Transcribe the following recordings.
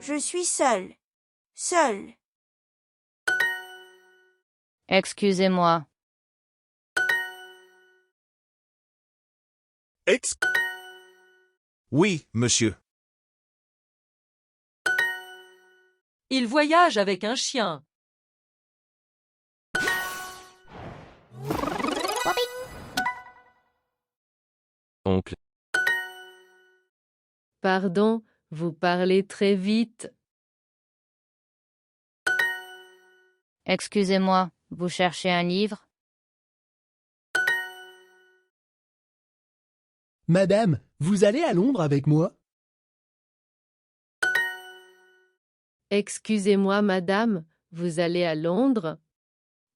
Je suis seul. Seul. Excusez-moi. Oui, monsieur. Il voyage avec un chien. Oncle. Pardon, vous parlez très vite. Excusez-moi, vous cherchez un livre? Madame, vous allez à Londres avec moi? Excusez-moi, madame, vous allez à Londres?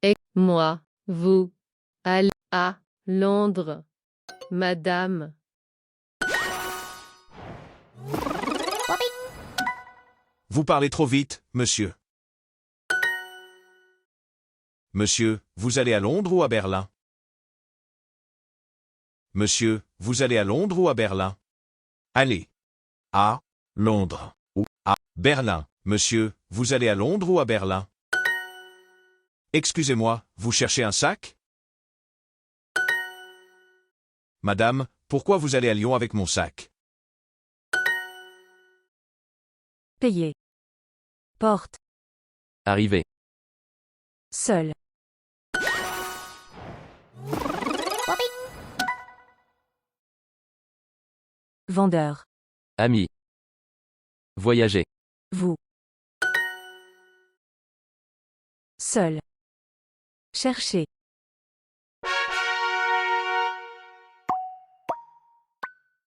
Et moi, vous allez à Londres, madame. Vous parlez trop vite, monsieur. Monsieur, vous allez à Londres ou à Berlin? Monsieur, vous allez à Londres ou à Berlin? Allez. À Londres ou à Berlin. Monsieur, vous allez à Londres ou à Berlin? Excusez-moi, vous cherchez un sac? Madame, pourquoi vous allez à Lyon avec mon sac? Payer. Porte. Arrivé. Seul. Vendeur. Ami. Voyager. Vous. Seul. Chercher.